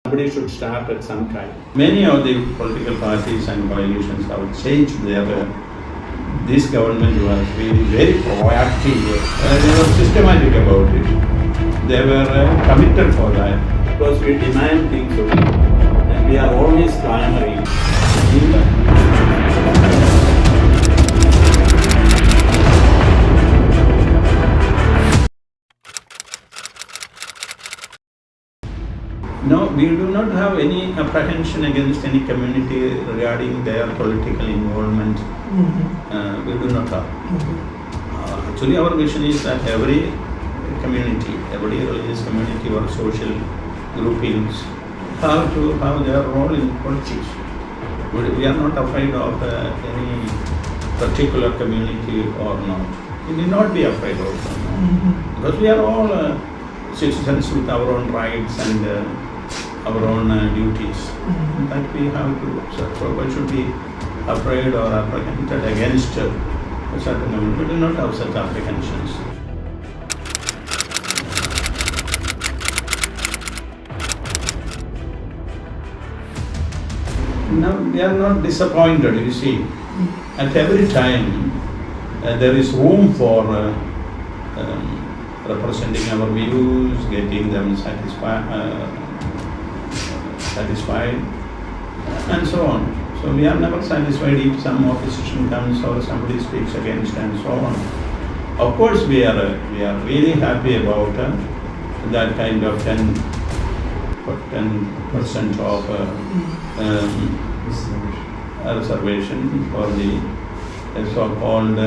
Somebody should start at some kind. Many of the political parties and coalitions have changed their. This government was really very proactive. They were systematic about it. They were committed for that. Because we demand things only. And we are always clamoring. No, we do not have any apprehension against any community regarding their political involvement. We do not have. Actually, our vision is that every community, every religious community or social groupings have to have their role in politics. We are not afraid of any particular community or not. We need not be afraid of them. Because we are all citizens with our own rights and our own duties that we have to observe. So why should we afraid or apprehended against a certain community? We do not have such apprehensions. No, we are not disappointed, you see. At every time there is room for representing our views, getting them satisfied, and so on. So we are never satisfied if some opposition comes or somebody speaks against and so on. Of course, we are really happy about that kind of 10% of reservation for the so-called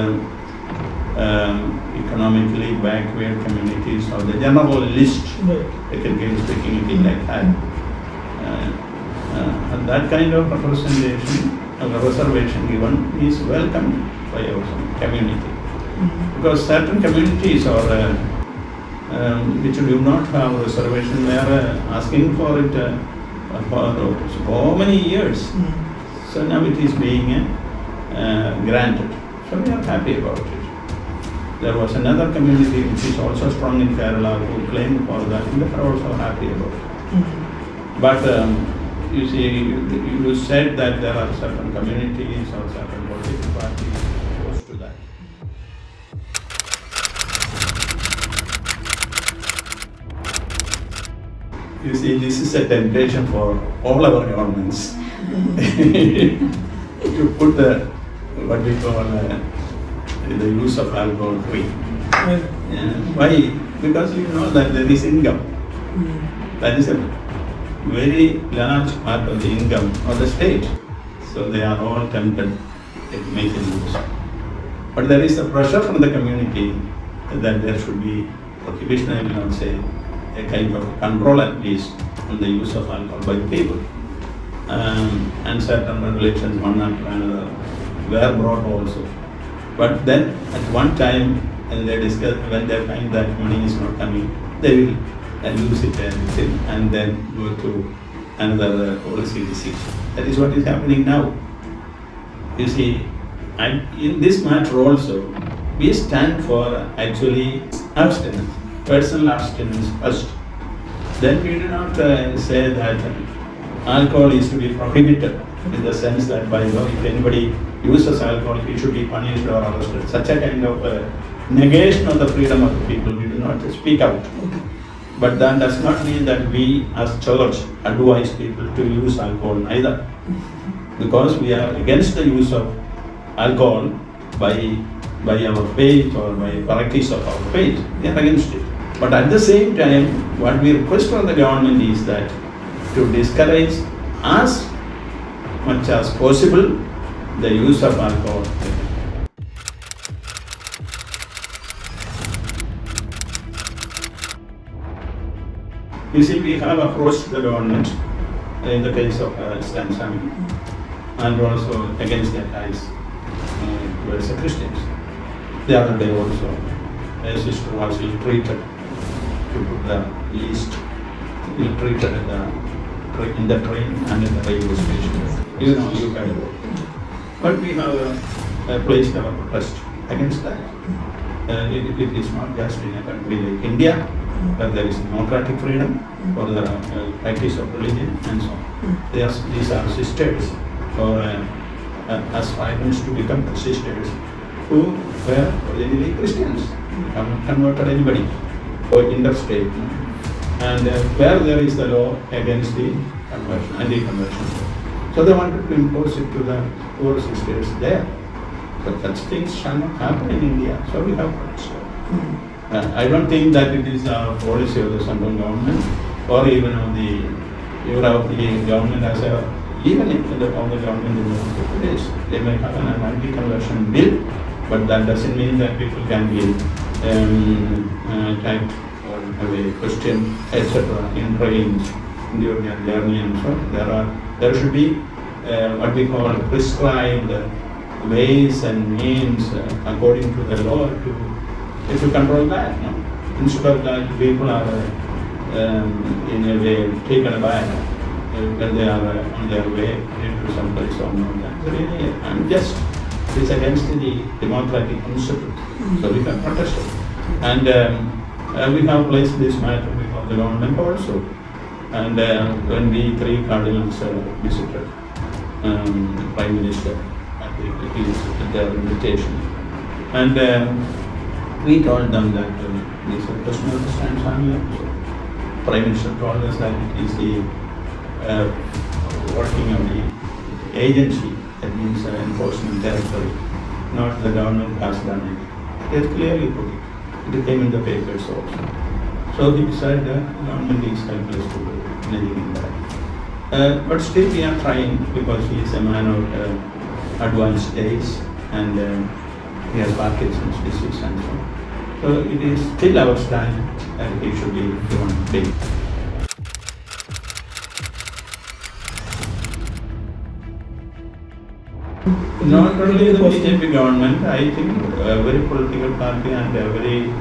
economically backward communities or the general list. Again, speaking it like that. And that kind of representation, reservation given is welcomed by our community. Because certain communities or which do not have reservation, they are asking for it for so many years. So now it is being granted. So we are happy about it. There was another community which is also strong in Kerala who claimed for that, and they are also happy about it. But you see, you said that there are certain communities or certain political parties opposed to that. You see, this is a temptation for all our governments to put what we call the use of alcohol free. Why? Because you know that there is income. That is a very large part of the income of the state. So they are all tempted to make it use. But there is a pressure from the community that there should be prohibition, I will not say, a kind of control at least on the use of alcohol by the people. And certain regulations, one after another, were brought also. But then at one time, when they find that money is not coming, they will lose it and then go to another policy decision. That is what is happening now. You see, and in this matter also, we stand for actually abstinence, personal abstinence first. Then we do not say that alcohol is to be prohibited in the sense that by law, if anybody uses alcohol, he should be punished or arrested. Such a kind of negation of the freedom of the people, we do not speak out. But that does not mean that we as church advise people to use alcohol either. Because we are against the use of alcohol by our faith or by practice of our faith. We are against it. But at the same time, what we request from the government is that to discourage as much as possible the use of alcohol. You see, we have approached the government in the case of Islam and also against their ties towards the Christians. The other day also, a sister was ill-treated to put the list, ill-treated in the train and in the railway station. You know, you heard about it. But we have placed our protest against that. it is not just in a country like India, where there is democratic freedom for the practice of religion and so on. These are sisters, or aspirants to become sisters, who were originally Christians, haven't converted anybody, or interstate. And where there is the law against the conversion, anti-conversion. So they wanted to impose it to the poor sisters there. But such things shall not happen in India. So we have protested. I don't think that it is a policy of the central government, or even of the government as a, even if of the government in the place. They may have an anti-conversion bill, but that doesn't mean that people can be attacked or have a question, etc. in trains during their journey and so. There should be what we call prescribed ways and means according to the law to control that. No? Instead of that, people are in a way taken aback when they are on their way into some place or not. Really, it's against the democratic principle. So we have protested. And we have placed this matter before the government also. And when we three cardinals visited the Prime Minister at their invitation, and we told them that this is a question of the Stands Army. So Prime Minister told us that it is the working of the agency, that means enforcement territory, not the government has done it. They clearly put it. It came in the papers also. So he said the government is helpless to do anything in that. But still we are trying, because he is a man of advanced days, and he has Parkinson's disease and so on. So it is still our stand that he should be given bail. Not only the BJP government, I think every political party and every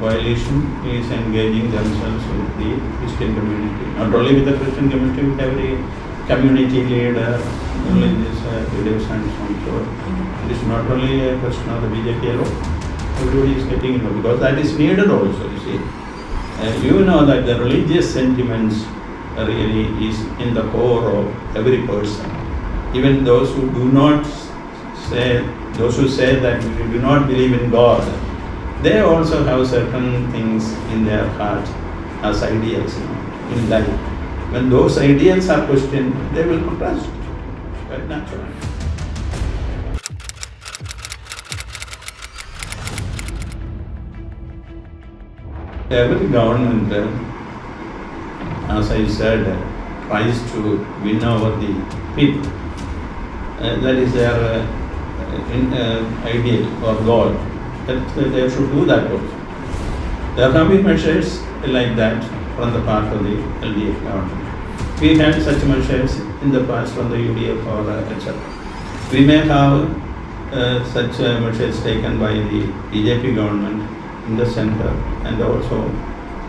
coalition is engaging themselves with the Christian community. Not only with the Christian community, with every community leader, religious leaders and so on. So it is not only a question of the BJP alone. Everybody is getting involved, because that is needed also, you see. You know that the religious sentiments really is in the core of every person. Even those who do not say, those who say that we do not believe in God, they also have certain things in their heart as ideals in life. When those ideals are questioned, they will protest. Very natural. Every government, as I said, tries to win over the people. That is their ideal or goal. That they should do that also. There have been measures like that from the part of the LDF government. We had such measures in the past from the UDF or etc. We may have such measures taken by the BJP government in the center, and also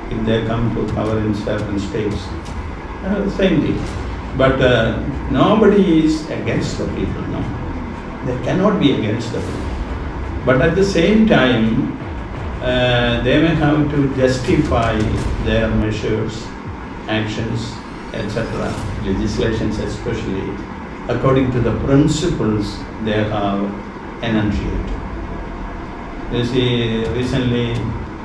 if they come to power in certain states, same thing. But nobody is against the people, no. They cannot be against the people. But at the same time, they may have to justify their measures, actions, etc., legislations especially, according to the principles they have enunciated. You see, recently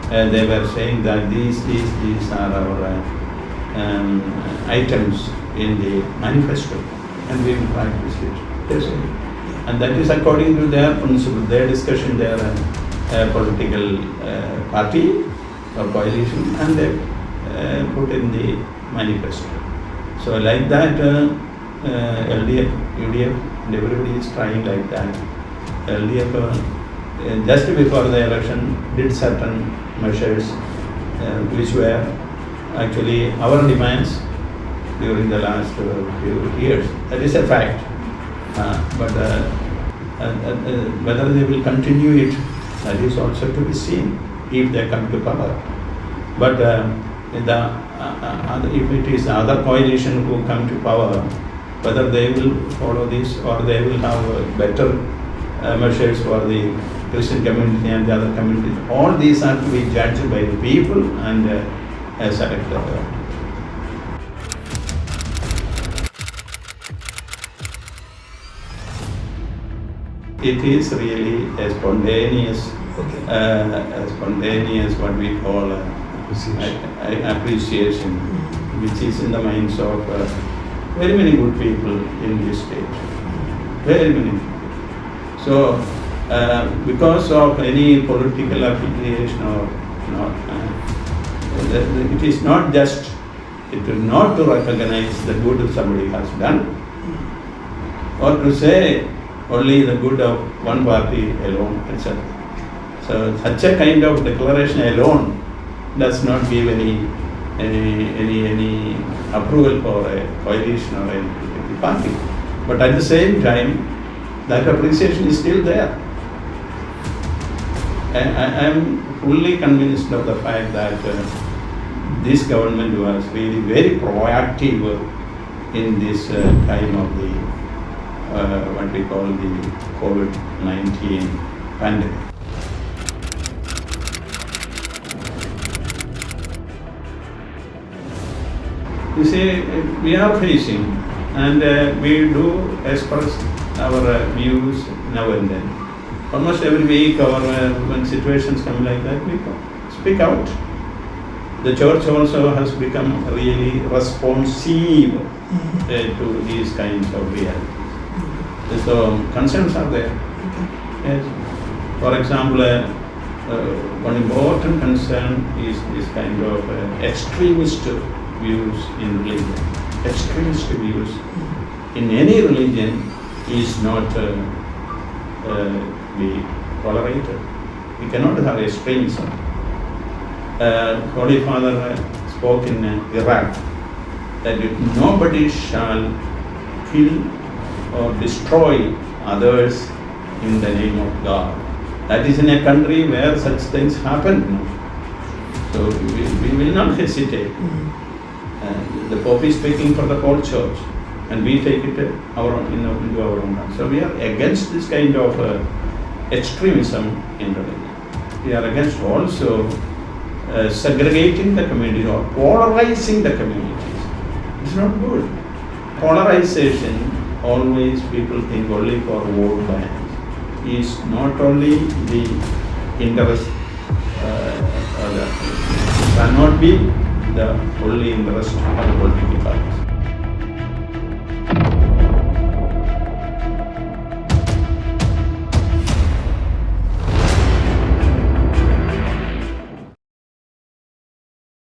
they were saying that these are our items in the manifesto, and we will practice it. Yes. And that is according to their principle, their discussion, their political party or coalition, and they put in the manifesto. So like that, LDF, UDF, and everybody is trying like that. LDF, just before the election, did certain measures which were actually our demands during the last few years. That is a fact. But whether they will continue it, that is also to be seen if they come to power. But if it is the other coalition who come to power, whether they will follow this or they will have better measures for the Christian community and the other communities. All these are to be judged by the people and selected. It is really a spontaneous, what we call appreciation, which is in the minds of very many good people in this state. Very many people. So, because of any political affiliation or not, it is not just, it is not to recognize the good somebody has done, or to say only the good of one party alone, etc. So such a kind of declaration alone does not give any approval for a coalition or a party. But at the same time, that appreciation is still there. I am fully convinced of the fact that this government was really very proactive in this time of the what we call the COVID-19 pandemic. You see, we are facing, and we do express our views now and then. Almost every week, or when situations come like that, we speak out. The church also has become really responsive to these kinds of realities. So concerns are there. Yes. For example, one important concern is this kind of extremist views in religion. Extremist views in any religion is not be tolerated. We cannot have extremism. Holy Father spoke in Iraq that nobody shall kill or destroy others in the name of God. That is in a country where such things happen. So we will not hesitate. The Pope is speaking for the whole church, and we take it into our own hands. So we are against this kind of extremism in religion. We are against also segregating the community or polarizing the communities. It's not good. Polarization, always people think only for vote banks, is not only the interest, cannot be the only interest of the political parties.